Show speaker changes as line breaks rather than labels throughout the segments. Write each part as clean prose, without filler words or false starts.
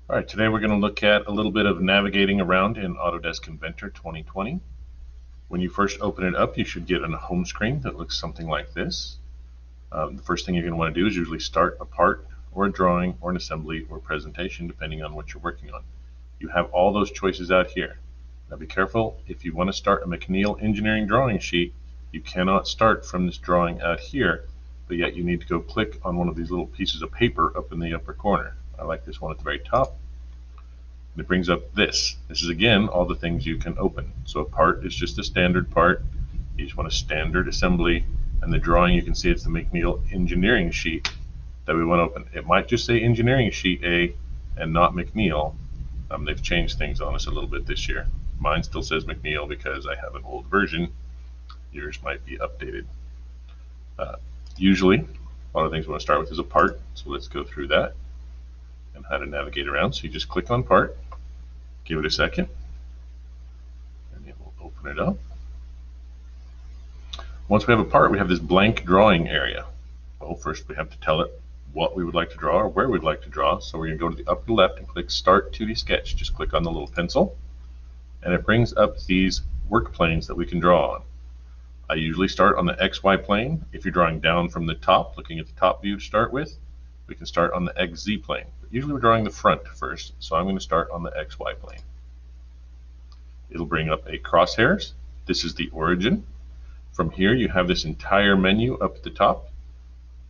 All right, today we're going to look at a little bit of navigating around in Autodesk Inventor 2020. When you first open it up, you should get a home screen that looks something like this. The first thing you're going to want to do is usually start a part or a drawing or an assembly or presentation, depending on what you're working on. You have all those choices out here. Now be careful, if you want to start a McNeil engineering drawing sheet, you cannot start from this drawing out here, but yet you need to go click on one of these little pieces of paper up in the upper corner. I like this one at the very top. It brings up this. This is again all the things you can open. So a part is just a standard part. You just want a standard assembly, and the drawing, you can see it's the McNeil engineering sheet that we want to open. It might just say engineering sheet A and not McNeil. They've changed things on us a little bit this year. Mine still says McNeil because I have an old version. Yours might be updated. Usually, a lot of things we want to start with is a part. So let's go through that and how to navigate around. So you just click on part. Give it a second, and it will open it up. Once we have a part, we have this blank drawing area. Well, first we have to tell it what we would like to draw or where we'd like to draw. So we're going to go to the upper left and click Start 2D Sketch. Just click on the little pencil, and it brings up these work planes that we can draw on. I usually start on the XY plane. If you're drawing down from the top, looking at the top view to start with, we can start on the XZ plane. But usually we're drawing the front first, so I'm going to start on the XY plane. It'll bring up a crosshairs. This is the origin. From here you have this entire menu up at the top.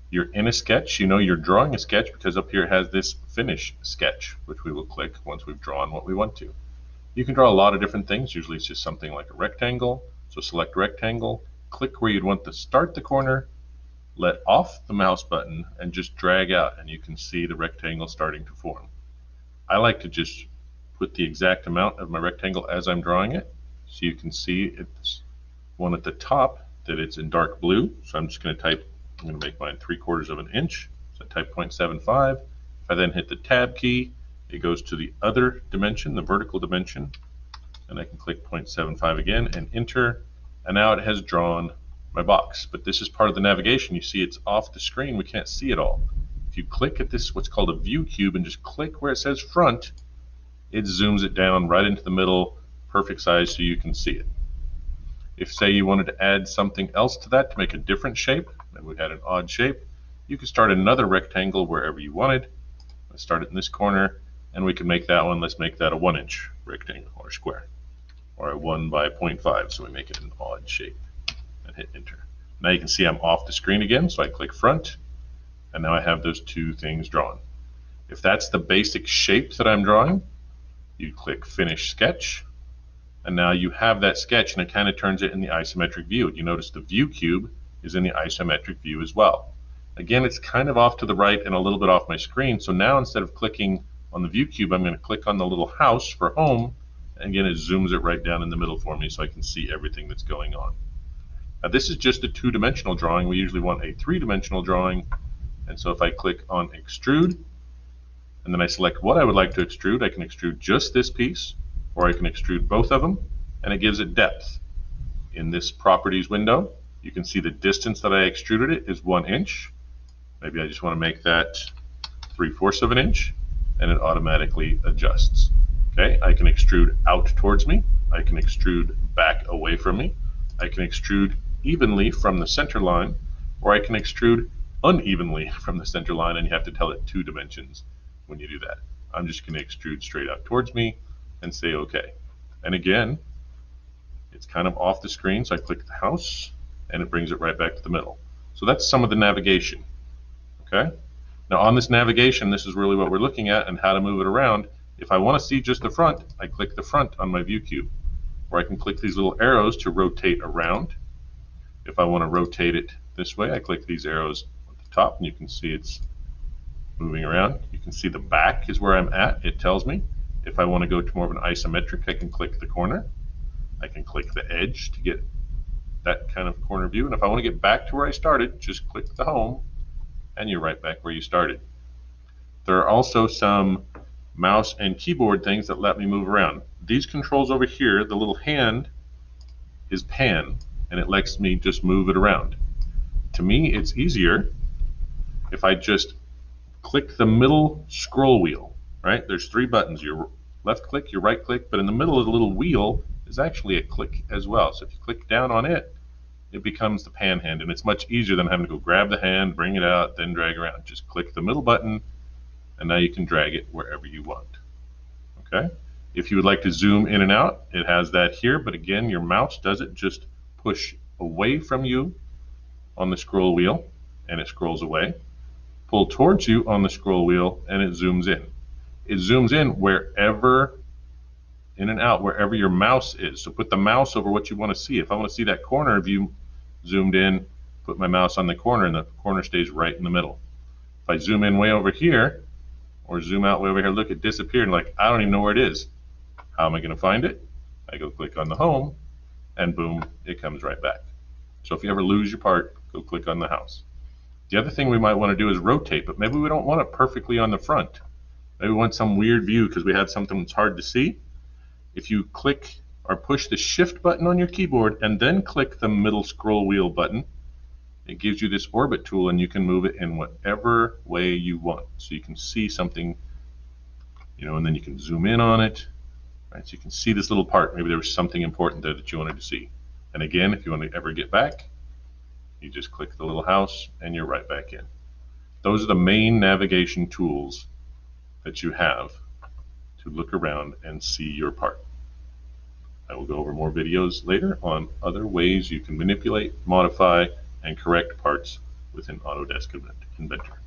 You're in a sketch. You know you're drawing a sketch because up here it has this finish sketch, which we will click once we've drawn what we want to. You can draw a lot of different things. Usually it's just something like a rectangle. So select rectangle, click where you'd want to start the corner, let off the mouse button, and just drag out, and you can see the rectangle starting to form. I like to just put the exact amount of my rectangle as I'm drawing it. So you can see it's one at the top that it's in dark blue. So I'm just going to type, I'm going to make mine 3/4 of an inch. So I type 0.75. If I then hit the tab key, it goes to the other dimension, the vertical dimension, and I can click 0.75 again and enter, and now it has drawn my box. But this is part of the navigation. You see it's off the screen. We can't see it all. If you click at this, what's called a view cube, and just click where it says front, it zooms it down right into the middle, perfect size, so you can see it. If, say, you wanted to add something else to that to make a different shape, and we had an odd shape, you could start another rectangle wherever you wanted. Let's start it in this corner, and we can make that one, let's make that a 1-inch rectangle or square, or a 1 by 0.5, so we make it an odd shape, and hit enter. Now you can see I'm off the screen again, so I click front, and now I have those two things drawn. If that's the basic shape that I'm drawing, you click Finish Sketch, and now you have that sketch, and it kind of turns it in the isometric view. You notice the view cube is in the isometric view as well. Again, it's kind of off to the right and a little bit off my screen, so now instead of clicking on the view cube, I'm going to click on the little house for home, and again it zooms it right down in the middle for me so I can see everything that's going on. Now this is just a 2-dimensional drawing. We usually want a 3-dimensional drawing, and so if I click on Extrude, and then I select what I would like to extrude, I can extrude just this piece, or I can extrude both of them, and it gives it depth. In this properties window, you can see the distance that I extruded it is 1 inch. Maybe I just want to make that 3/4 of an inch, and it automatically adjusts. Okay, I can extrude out towards me, I can extrude back away from me, I can extrude evenly from the center line, or I can extrude unevenly from the center line, and you have to tell it 2 dimensions when you do that. I'm just going to extrude straight out towards me and say OK. And again, it's kind of off the screen, so I click the house, and it brings it right back to the middle. So that's some of the navigation. Okay. Now on this navigation, this is really what we're looking at and how to move it around. If I want to see just the front, I click the front on my view cube, or I can click these little arrows to rotate around. If I want to rotate it this way, I click these arrows at the top, and you can see it's moving around. You can see the back is where I'm at, it tells me. If I want to go to more of an isometric, I can click the corner. I can click the edge to get that kind of corner view. And if I want to get back to where I started, just click the home, and you're right back where you started. There are also some mouse and keyboard things that let me move around. These controls over here, the little hand is pan, and it lets me just move it around. To me, it's easier if I just click the middle scroll wheel. right? There's three buttons, your left click, your right click, but in the middle of the little wheel is actually a click as well. So if you click down on it, it becomes the pan hand, and it's much easier than having to go grab the hand, bring it out, then drag around. Just click the middle button, and now you can drag it wherever you want. Okay? If you would like to zoom in and out, it has that here, but again, your mouse does it. Just push away from you on the scroll wheel, and it scrolls away. Pull towards you on the scroll wheel, and it zooms in. It zooms in wherever, in and out, wherever your mouse is. So put the mouse over what you want to see. If I want to see that corner view zoomed in, put my mouse on the corner, and the corner stays right in the middle. If I zoom in way over here, or zoom out way over here, look, it disappeared. Like, I don't even know where it is. How am I going to find it? I go click on the home, and boom, it comes right back. So if you ever lose your part, go click on the house. The other thing we might want to do is rotate, but maybe we don't want it perfectly on the front. Maybe we want some weird view because we had something that's hard to see. If you click or push the shift button on your keyboard and then click the middle scroll wheel button, it gives you this orbit tool, and you can move it in whatever way you want. So you can see something, and then you can zoom in on it, right? So you can see this little part. Maybe there was something important there that you wanted to see. And again, if you want to ever get back, you just click the little house and you're right back in. Those are the main navigation tools that you have to look around and see your part. I will go over more videos later on other ways you can manipulate, modify, and correct parts within Autodesk Inventor.